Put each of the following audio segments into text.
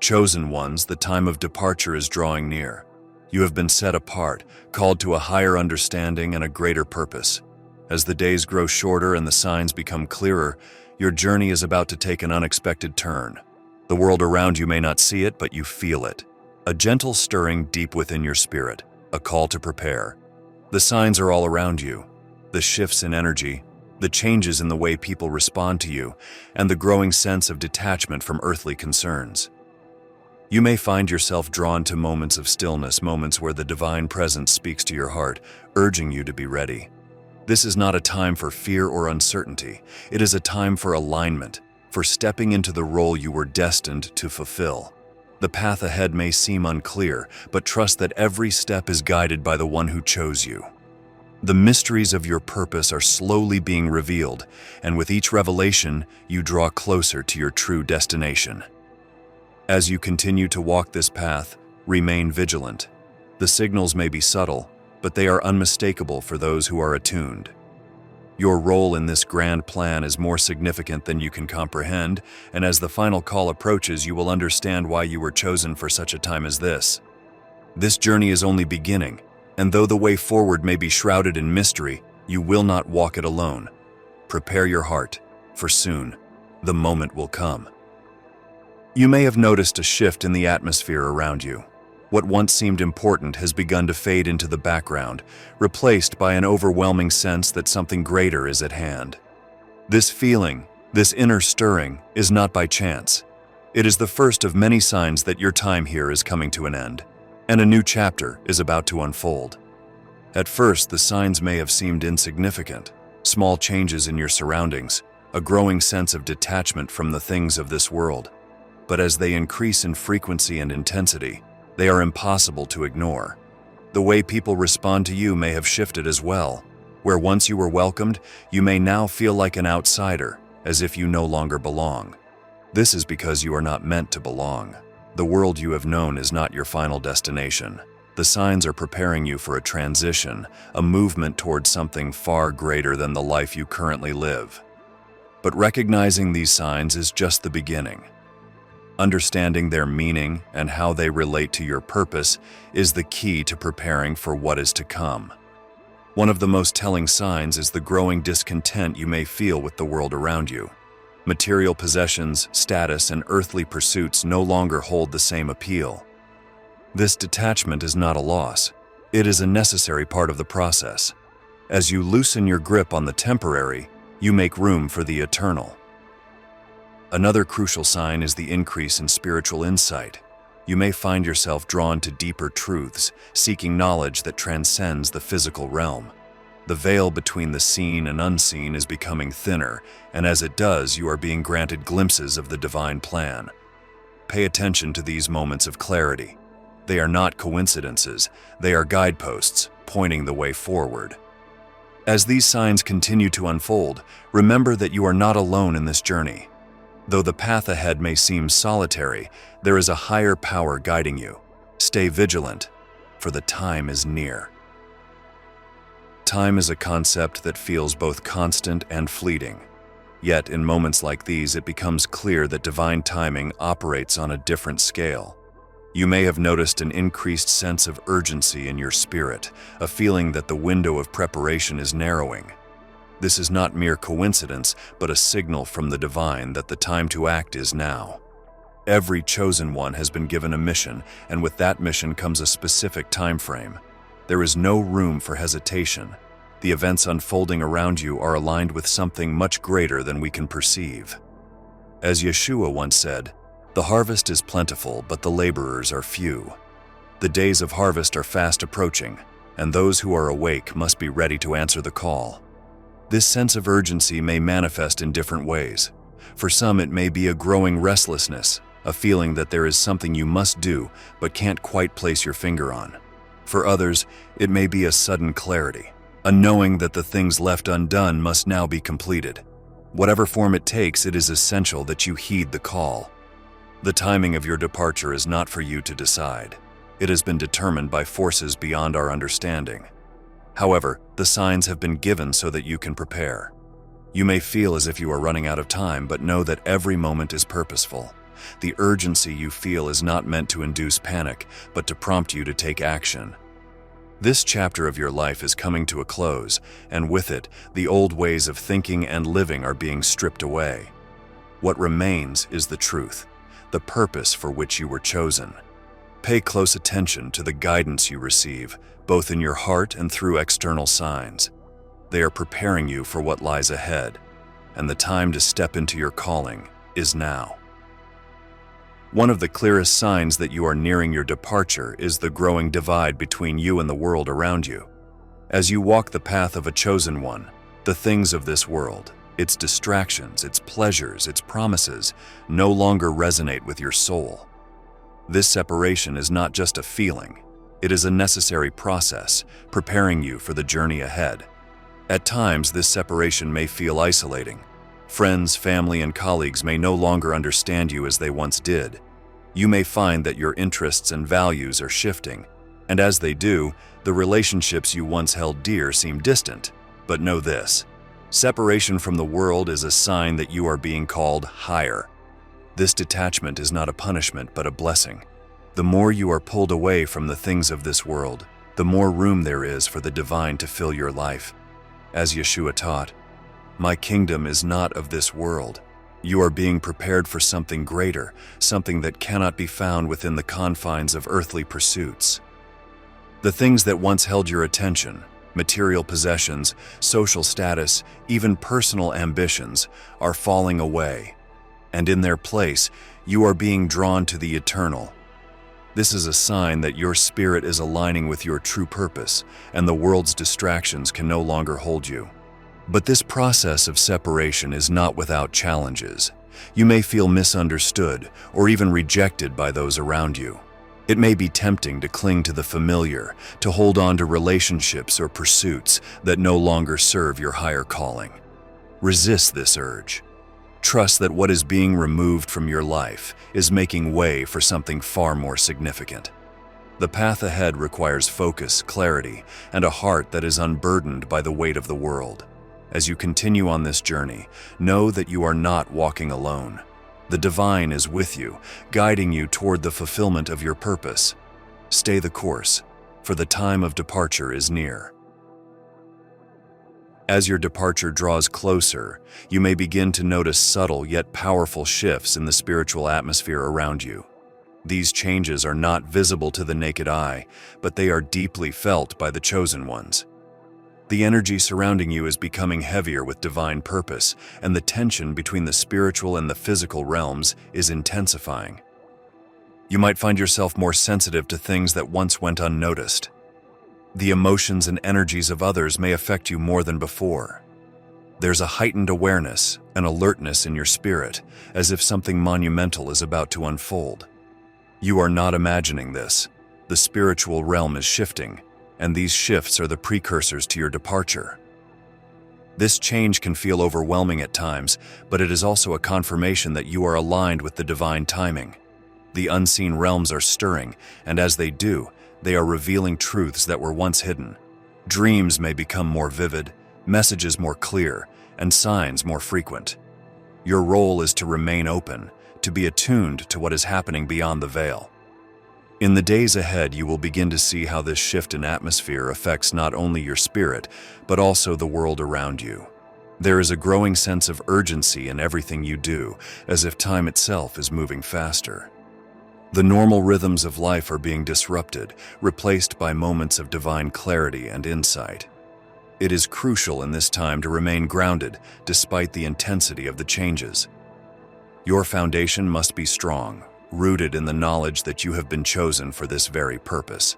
Chosen ones, the time of departure is drawing near. You have been set apart, called to a higher understanding and a greater purpose. As the days grow shorter and the signs become clearer, your journey is about to take an unexpected turn. The world around you may not see it, but you feel it. A gentle stirring deep within your spirit, a call to prepare. The signs are all around you. The shifts in energy, the changes in the way people respond to you, and the growing sense of detachment from earthly concerns. You may find yourself drawn to moments of stillness, moments where the divine presence speaks to your heart, urging you to be ready. This is not a time for fear or uncertainty. It is a time for alignment, for stepping into the role you were destined to fulfill. The path ahead may seem unclear, but trust that every step is guided by the one who chose you. The mysteries of your purpose are slowly being revealed, and with each revelation, you draw closer to your true destination. As you continue to walk this path, remain vigilant. The signals may be subtle, but they are unmistakable for those who are attuned. Your role in this grand plan is more significant than you can comprehend, and as the final call approaches, you will understand why you were chosen for such a time as this. This journey is only beginning, and though the way forward may be shrouded in mystery, you will not walk it alone. Prepare your heart, for soon, the moment will come. You may have noticed a shift in the atmosphere around you. What once seemed important has begun to fade into the background, replaced by an overwhelming sense that something greater is at hand. This feeling, this inner stirring, is not by chance. It is the first of many signs that your time here is coming to an end, and a new chapter is about to unfold. At first, the signs may have seemed insignificant, small changes in your surroundings, a growing sense of detachment from the things of this world. But as they increase in frequency and intensity, they are impossible to ignore. The way people respond to you may have shifted as well. Where once you were welcomed, you may now feel like an outsider, as if you no longer belong. This is because you are not meant to belong. The world you have known is not your final destination. The signs are preparing you for a transition, a movement towards something far greater than the life you currently live. But recognizing these signs is just the beginning. Understanding their meaning and how they relate to your purpose is the key to preparing for what is to come. One of the most telling signs is the growing discontent you may feel with the world around you. Material possessions, status, and earthly pursuits no longer hold the same appeal. This detachment is not a loss. It is a necessary part of the process. As you loosen your grip on the temporary, you make room for the eternal. Another crucial sign is the increase in spiritual insight. You may find yourself drawn to deeper truths, seeking knowledge that transcends the physical realm. The veil between the seen and unseen is becoming thinner, and as it does, you are being granted glimpses of the divine plan. Pay attention to these moments of clarity. They are not coincidences, they are guideposts, pointing the way forward. As these signs continue to unfold, remember that you are not alone in this journey. Though the path ahead may seem solitary, there is a higher power guiding you. Stay vigilant, for the time is near. Time is a concept that feels both constant and fleeting. Yet, in moments like these, it becomes clear that divine timing operates on a different scale. You may have noticed an increased sense of urgency in your spirit, a feeling that the window of preparation is narrowing. This is not mere coincidence, but a signal from the divine that the time to act is now. Every chosen one has been given a mission, and with that mission comes a specific time frame. There is no room for hesitation. The events unfolding around you are aligned with something much greater than we can perceive. As Yeshua once said, "The harvest is plentiful, but the laborers are few." The days of harvest are fast approaching, and those who are awake must be ready to answer the call. This sense of urgency may manifest in different ways. For some, it may be a growing restlessness, a feeling that there is something you must do but can't quite place your finger on. For others, it may be a sudden clarity, a knowing that the things left undone must now be completed. Whatever form it takes, it is essential that you heed the call. The timing of your departure is not for you to decide. It has been determined by forces beyond our understanding. However, the signs have been given so that you can prepare. You may feel as if you are running out of time, but know that every moment is purposeful. The urgency you feel is not meant to induce panic, but to prompt you to take action. This chapter of your life is coming to a close, and with it, the old ways of thinking and living are being stripped away. What remains is the truth, the purpose for which you were chosen. Pay close attention to the guidance you receive, both in your heart and through external signs. They are preparing you for what lies ahead, and the time to step into your calling is now. One of the clearest signs that you are nearing your departure is the growing divide between you and the world around you. As you walk the path of a chosen one, the things of this world, its distractions, its pleasures, its promises, no longer resonate with your soul. This separation is not just a feeling, it is a necessary process, preparing you for the journey ahead. At times, this separation may feel isolating. Friends, family, and colleagues may no longer understand you as they once did. You may find that your interests and values are shifting, and as they do, the relationships you once held dear seem distant. But know this: separation from the world is a sign that you are being called higher. This detachment is not a punishment, but a blessing. The more you are pulled away from the things of this world, the more room there is for the divine to fill your life. As Yeshua taught, "My kingdom is not of this world." You are being prepared for something greater, something that cannot be found within the confines of earthly pursuits. The things that once held your attention, material possessions, social status, even personal ambitions, are falling away, and in their place, you are being drawn to the eternal. This is a sign that your spirit is aligning with your true purpose, and the world's distractions can no longer hold you. But this process of separation is not without challenges. You may feel misunderstood or even rejected by those around you. It may be tempting to cling to the familiar, to hold on to relationships or pursuits that no longer serve your higher calling. Resist this urge. Trust that what is being removed from your life is making way for something far more significant. The path ahead requires focus, clarity, and a heart that is unburdened by the weight of the world. As you continue on this journey, know that you are not walking alone. The divine is with you, guiding you toward the fulfillment of your purpose. Stay the course, for the time of departure is near. As your departure draws closer, you may begin to notice subtle yet powerful shifts in the spiritual atmosphere around you. These changes are not visible to the naked eye, but they are deeply felt by the chosen ones. The energy surrounding you is becoming heavier with divine purpose, and the tension between the spiritual and the physical realms is intensifying. You might find yourself more sensitive to things that once went unnoticed. The emotions and energies of others may affect you more than before. There's a heightened awareness and alertness in your spirit, as if something monumental is about to unfold. You are not imagining this. The spiritual realm is shifting, and these shifts are the precursors to your departure. This change can feel overwhelming at times, but it is also a confirmation that you are aligned with the divine timing. The unseen realms are stirring, and as they do, they are revealing truths that were once hidden. Dreams may become more vivid, messages more clear, and signs more frequent. Your role is to remain open, to be attuned to what is happening beyond the veil. In the days ahead, you will begin to see how this shift in atmosphere affects not only your spirit, but also the world around you. There is a growing sense of urgency in everything you do, as if time itself is moving faster. The normal rhythms of life are being disrupted, replaced by moments of divine clarity and insight. It is crucial in this time to remain grounded, despite the intensity of the changes. Your foundation must be strong, rooted in the knowledge that you have been chosen for this very purpose.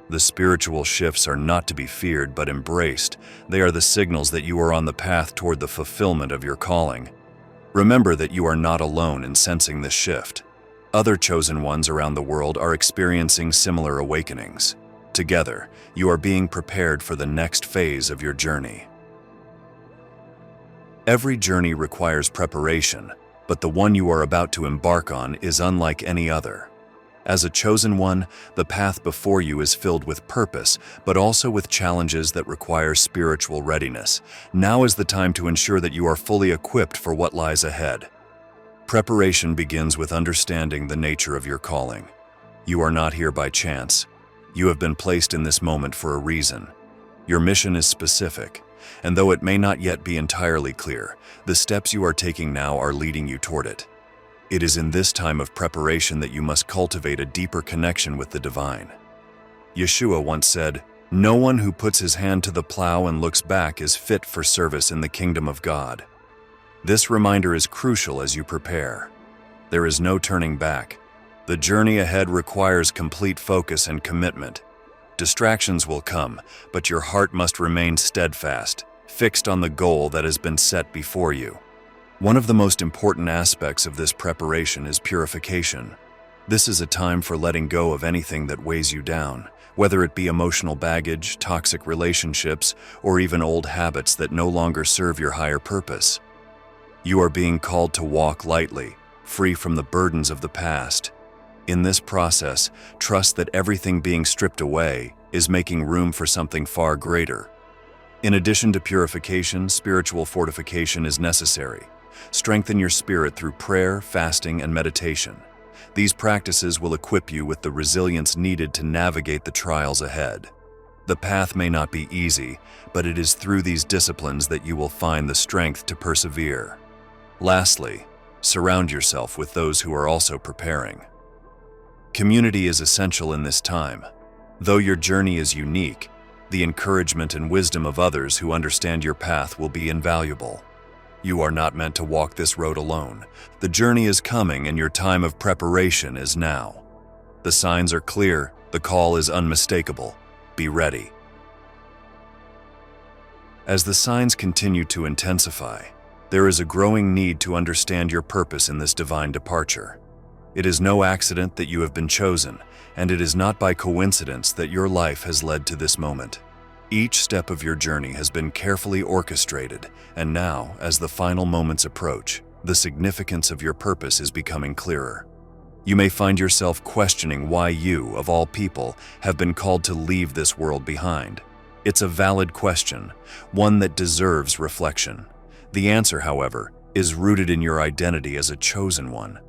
The spiritual shifts are not to be feared but embraced. They are the signals that you are on the path toward the fulfillment of your calling. Remember that you are not alone in sensing this shift. Other chosen ones around the world are experiencing similar awakenings. Together, you are being prepared for the next phase of your journey. Every journey requires preparation, but the one you are about to embark on is unlike any other. As a chosen one, the path before you is filled with purpose, but also with challenges that require spiritual readiness. Now is the time to ensure that you are fully equipped for what lies ahead. Preparation begins with understanding the nature of your calling. You are not here by chance. You have been placed in this moment for a reason. Your mission is specific, and though it may not yet be entirely clear, the steps you are taking now are leading you toward it. It is in this time of preparation that you must cultivate a deeper connection with the divine. Yeshua once said, "No one who puts his hand to the plow and looks back is fit for service in the kingdom of God." This reminder is crucial as you prepare. There is no turning back. The journey ahead requires complete focus and commitment. Distractions will come, but your heart must remain steadfast, fixed on the goal that has been set before you. One of the most important aspects of this preparation is purification. This is a time for letting go of anything that weighs you down, whether it be emotional baggage, toxic relationships, or even old habits that no longer serve your higher purpose. You are being called to walk lightly, free from the burdens of the past. In this process, trust that everything being stripped away is making room for something far greater. In addition to purification, spiritual fortification is necessary. Strengthen your spirit through prayer, fasting, and meditation. These practices will equip you with the resilience needed to navigate the trials ahead. The path may not be easy, but it is through these disciplines that you will find the strength to persevere. Lastly, surround yourself with those who are also preparing. Community is essential in this time. Though your journey is unique, the encouragement and wisdom of others who understand your path will be invaluable. You are not meant to walk this road alone. The journey is coming and your time of preparation is now. The signs are clear, the call is unmistakable. Be ready. As the signs continue to intensify, there is a growing need to understand your purpose in this divine departure. It is no accident that you have been chosen, and it is not by coincidence that your life has led to this moment. Each step of your journey has been carefully orchestrated, and now, as the final moments approach, the significance of your purpose is becoming clearer. You may find yourself questioning why you, of all people, have been called to leave this world behind. It's a valid question, one that deserves reflection. The answer, however, is rooted in your identity as a chosen one.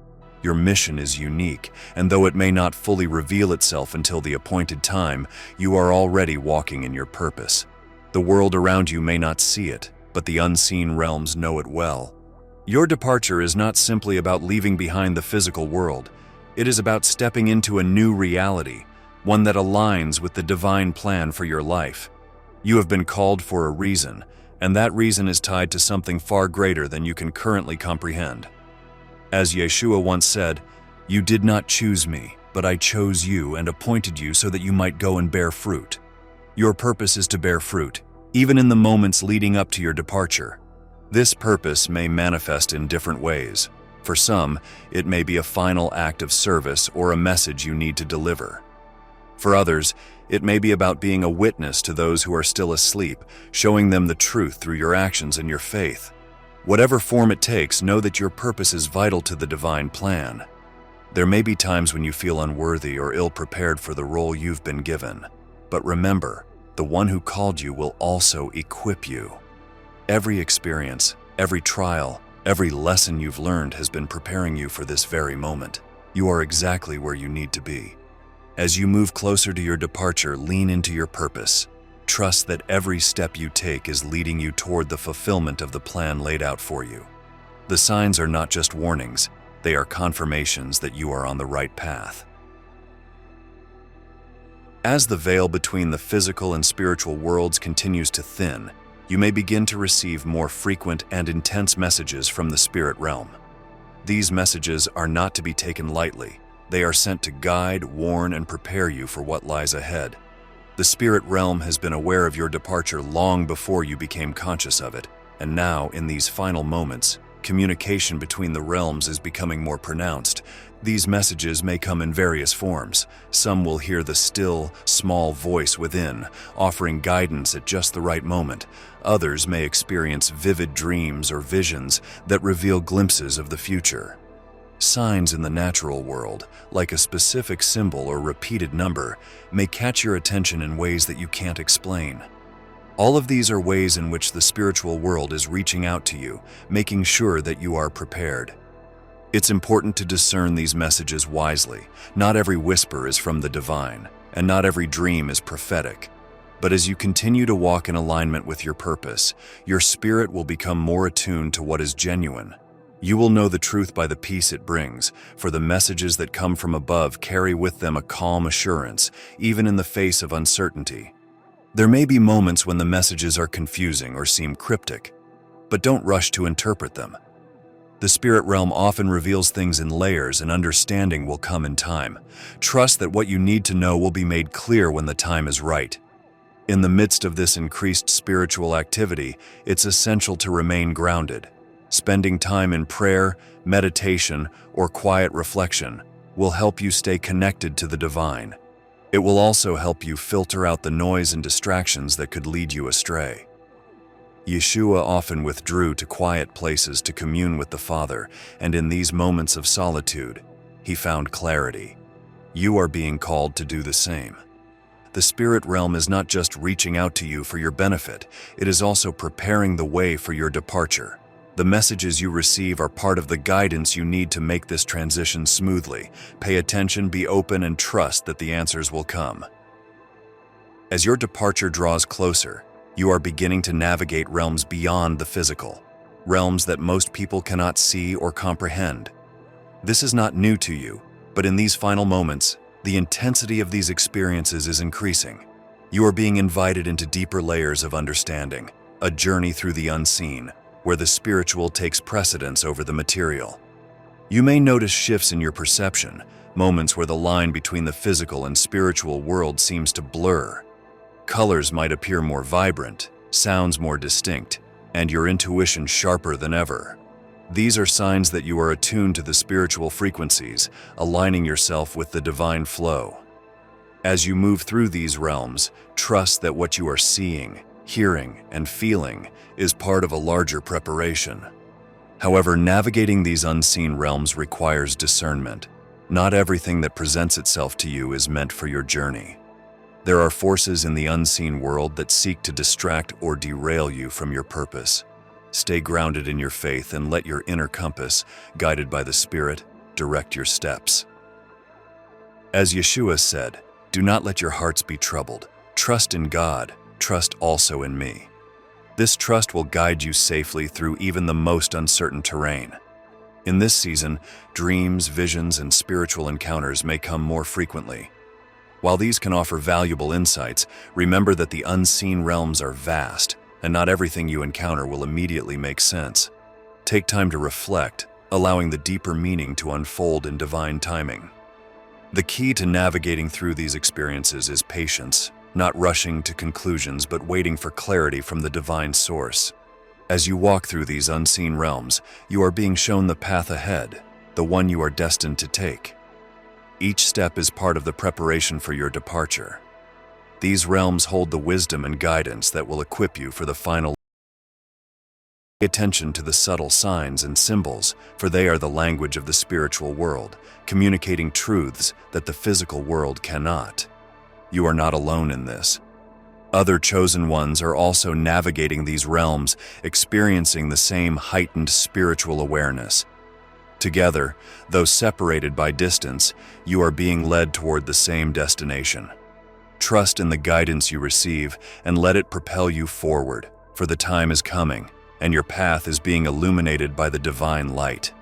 Your mission is unique, and though it may not fully reveal itself until the appointed time, you are already walking in your purpose. The world around you may not see it, but the unseen realms know it well. Your departure is not simply about leaving behind the physical world. It is about stepping into a new reality, one that aligns with the divine plan for your life. You have been called for a reason, and that reason is tied to something far greater than you can currently comprehend. As Yeshua once said, "You did not choose me, but I chose you and appointed you so that you might go and bear fruit." Your purpose is to bear fruit, even in the moments leading up to your departure. This purpose may manifest in different ways. For some, it may be a final act of service or a message you need to deliver. For others, it may be about being a witness to those who are still asleep, showing them the truth through your actions and your faith. Whatever form it takes, know that your purpose is vital to the divine plan. There may be times when you feel unworthy or ill-prepared for the role you've been given. But remember, the one who called you will also equip you. Every experience, every trial, every lesson you've learned has been preparing you for this very moment. You are exactly where you need to be. As you move closer to your departure, lean into your purpose. Trust that every step you take is leading you toward the fulfillment of the plan laid out for you. The signs are not just warnings, they are confirmations that you are on the right path. As the veil between the physical and spiritual worlds continues to thin, you may begin to receive more frequent and intense messages from the spirit realm. These messages are not to be taken lightly. They are sent to guide, warn, and prepare you for what lies ahead. The spirit realm has been aware of your departure long before you became conscious of it, and now, in these final moments, communication between the realms is becoming more pronounced. These messages may come in various forms. Some will hear the still, small voice within, offering guidance at just the right moment. Others may experience vivid dreams or visions that reveal glimpses of the future. Signs in the natural world, like a specific symbol or repeated number, may catch your attention in ways that you can't explain. All of these are ways in which the spiritual world is reaching out to you, making sure that you are prepared. It's important to discern these messages wisely. Not every whisper is from the divine, and not every dream is prophetic. But as you continue to walk in alignment with your purpose, your spirit will become more attuned to what is genuine. You will know the truth by the peace it brings, for the messages that come from above carry with them a calm assurance, even in the face of uncertainty. There may be moments when the messages are confusing or seem cryptic, but don't rush to interpret them. The spirit realm often reveals things in layers, and understanding will come in time. Trust that what you need to know will be made clear when the time is right. In the midst of this increased spiritual activity, it's essential to remain grounded. Spending time in prayer, meditation, or quiet reflection will help you stay connected to the divine. It will also help you filter out the noise and distractions that could lead you astray. Yeshua often withdrew to quiet places to commune with the Father, and in these moments of solitude, he found clarity. You are being called to do the same. The spirit realm is not just reaching out to you for your benefit, it is also preparing the way for your departure. The messages you receive are part of the guidance you need to make this transition smoothly. Pay attention, be open, and trust that the answers will come. As your departure draws closer, you are beginning to navigate realms beyond the physical, realms that most people cannot see or comprehend. This is not new to you, but in these final moments, the intensity of these experiences is increasing. You are being invited into deeper layers of understanding, a journey through the unseen, where the spiritual takes precedence over the material. You may notice shifts in your perception, moments where the line between the physical and spiritual world seems to blur. Colors might appear more vibrant, sounds more distinct, and your intuition sharper than ever. These are signs that you are attuned to the spiritual frequencies, aligning yourself with the divine flow. As you move through these realms, trust that what you are seeing, hearing, and feeling is part of a larger preparation. However, navigating these unseen realms requires discernment. Not everything that presents itself to you is meant for your journey. There are forces in the unseen world that seek to distract or derail you from your purpose. Stay grounded in your faith and let your inner compass, guided by the Spirit, direct your steps. As Yeshua said, "Do not let your hearts be troubled. Trust in God. Trust also in me." This trust will guide you safely through even the most uncertain terrain. In this season, dreams, visions, and spiritual encounters may come more frequently. While these can offer valuable insights, remember that the unseen realms are vast, and not everything you encounter will immediately make sense. Take time to reflect, allowing the deeper meaning to unfold in divine timing. The key to navigating through these experiences is patience, not rushing to conclusions but waiting for clarity from the divine source. As you walk through these unseen realms, you are being shown the path ahead, the one you are destined to take. Each step is part of the preparation for your departure. These realms hold the wisdom and guidance that will equip you for the final. Pay attention to the subtle signs and symbols, for they are the language of the spiritual world, communicating truths that the physical world cannot. You are not alone in this. Other chosen ones are also navigating these realms, experiencing the same heightened spiritual awareness. Together, though separated by distance, you are being led toward the same destination. Trust in the guidance you receive and let it propel you forward, for the time is coming, and your path is being illuminated by the divine light.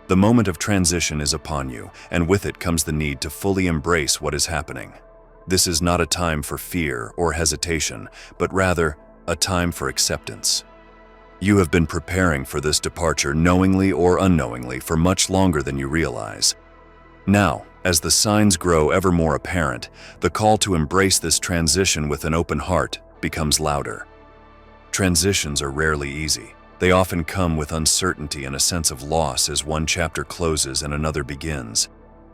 The moment of transition is upon you, and with it comes the need to fully embrace what is happening. This is not a time for fear or hesitation, but rather a time for acceptance. You have been preparing for this departure knowingly or unknowingly for much longer than you realize. Now, as the signs grow ever more apparent, the call to embrace this transition with an open heart becomes louder. Transitions are rarely easy. They often come with uncertainty and a sense of loss as one chapter closes and another begins.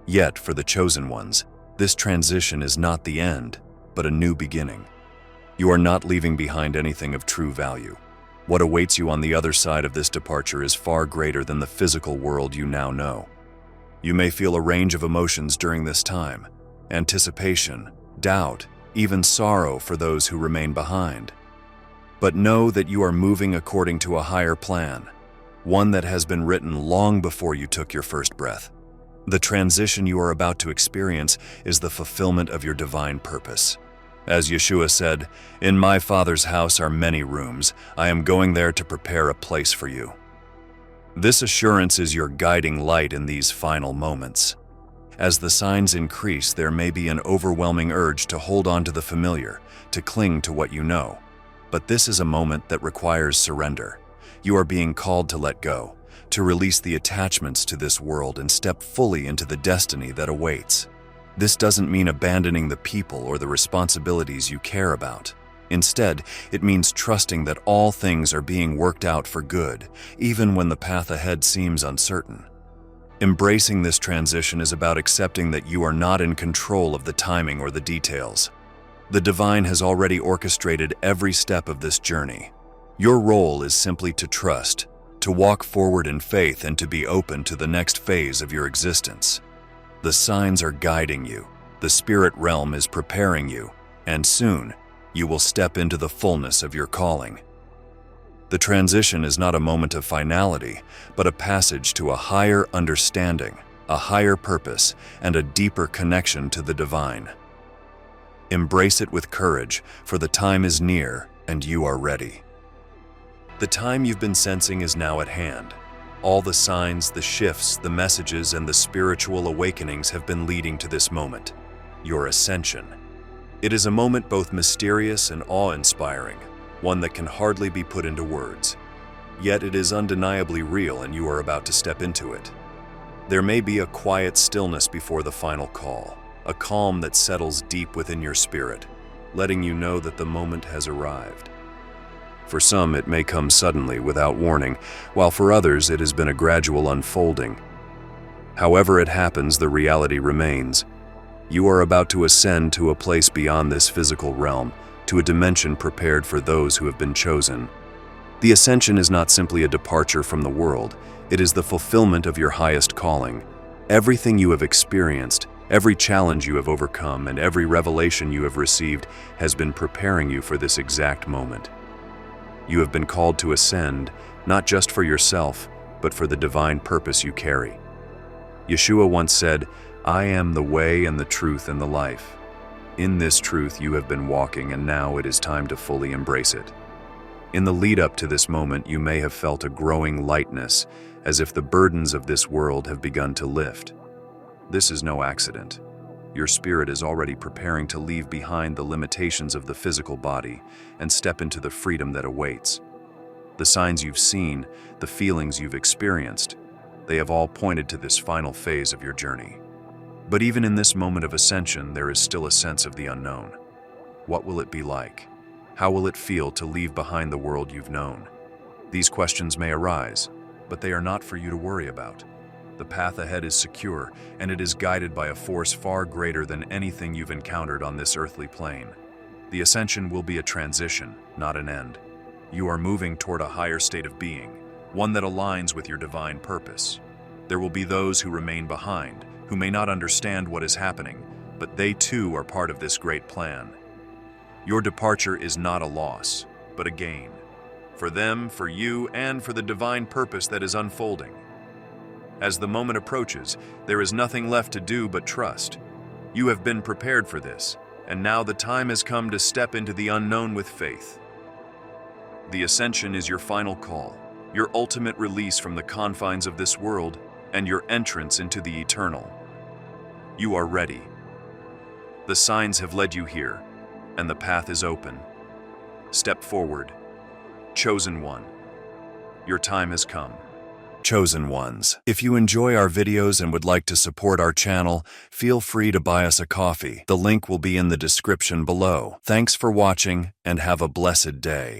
Yet, for the chosen ones, this transition is not the end, but a new beginning. You are not leaving behind anything of true value. What awaits you on the other side of this departure is far greater than the physical world you now know. You may feel a range of emotions during this time: anticipation, doubt, even sorrow for those who remain behind. But know that you are moving according to a higher plan, one that has been written long before you took your first breath. The transition you are about to experience is the fulfillment of your divine purpose. As Yeshua said, "In my Father's house are many rooms. I am going there to prepare a place for you." This assurance is your guiding light in these final moments. As the signs increase, there may be an overwhelming urge to hold on to the familiar, to cling to what you know. But this is a moment that requires surrender. You are being called to let go, to release the attachments to this world and step fully into the destiny that awaits. This doesn't mean abandoning the people or the responsibilities you care about. Instead, it means trusting that all things are being worked out for good, even when the path ahead seems uncertain. Embracing this transition is about accepting that you are not in control of the timing or the details. The divine has already orchestrated every step of this journey. Your role is simply to trust, to walk forward in faith, and to be open to the next phase of your existence. The signs are guiding you, the spirit realm is preparing you, and soon, you will step into the fullness of your calling. The transition is not a moment of finality, but a passage to a higher understanding, a higher purpose, and a deeper connection to the divine. Embrace it with courage, for the time is near and you are ready. The time you've been sensing is now at hand. All the signs, the shifts, the messages, and the spiritual awakenings have been leading to this moment, your ascension. It is a moment both mysterious and awe-inspiring, one that can hardly be put into words. Yet it is undeniably real, and you are about to step into it. There may be a quiet stillness before the final call, a calm that settles deep within your spirit, letting you know that the moment has arrived. For some, it may come suddenly, without warning, while for others it has been a gradual unfolding. However it happens, the reality remains. You are about to ascend to a place beyond this physical realm, to a dimension prepared for those who have been chosen. The ascension is not simply a departure from the world, it is the fulfillment of your highest calling. Everything you have experienced, every challenge you have overcome, and every revelation you have received has been preparing you for this exact moment. You have been called to ascend, not just for yourself, but for the divine purpose you carry. Yeshua once said, "I am the way and the truth and the life." In this truth you have been walking, and now it is time to fully embrace it. In the lead up to this moment, you may have felt a growing lightness, as if the burdens of this world have begun to lift. This is no accident. Your spirit is already preparing to leave behind the limitations of the physical body and step into the freedom that awaits. The signs you've seen, the feelings you've experienced, they have all pointed to this final phase of your journey. But even in this moment of ascension, there is still a sense of the unknown. What will it be like? How will it feel to leave behind the world you've known? These questions may arise, but they are not for you to worry about. The path ahead is secure, and it is guided by a force far greater than anything you've encountered on this earthly plane. The ascension will be a transition, not an end. You are moving toward a higher state of being, one that aligns with your divine purpose. There will be those who remain behind, who may not understand what is happening, but they too are part of this great plan. Your departure is not a loss, but a gain. For them, for you, and for the divine purpose that is unfolding. As the moment approaches, there is nothing left to do but trust. You have been prepared for this, and now the time has come to step into the unknown with faith. The ascension is your final call, your ultimate release from the confines of this world, and your entrance into the eternal. You are ready. The signs have led you here, and the path is open. Step forward. Chosen one. Your time has come. Chosen ones. If you enjoy our videos and would like to support our channel, feel free to buy us a coffee. The link will be in the description below. Thanks for watching, and have a blessed day.